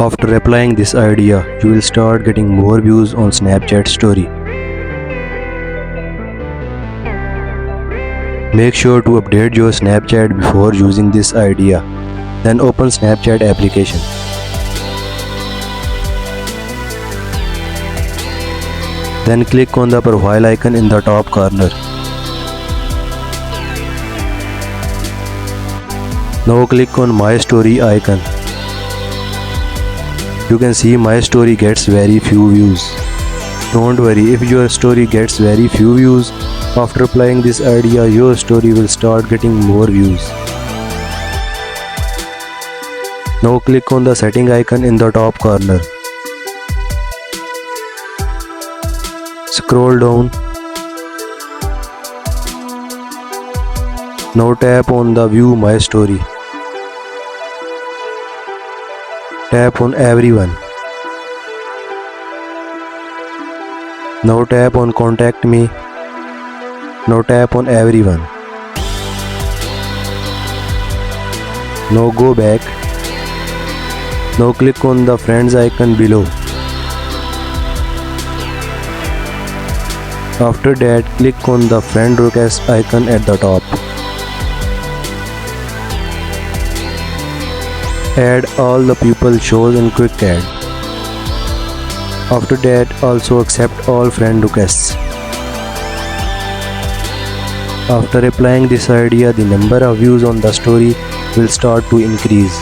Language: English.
After applying this idea, you will start getting more views on Snapchat story. Make sure to update your Snapchat before using this idea. Then open Snapchat application. Then click on the profile icon in the top corner. Now click on My Story icon. You can see my story gets very few views. Don't worry if your story gets very few views. After applying this idea, your story will start getting more views. Now click on the setting icon in the top corner. Scroll down. Now tap on the View My Story. Tap on Everyone. Now tap on Contact Me. Now tap on Everyone. Now go back. Now click on the Friends icon below. After that, click on the Friend Request icon at the top. Add all the people shown in quick add. After that, also accept all friend requests. After applying this idea, the number of views on the story will start to increase.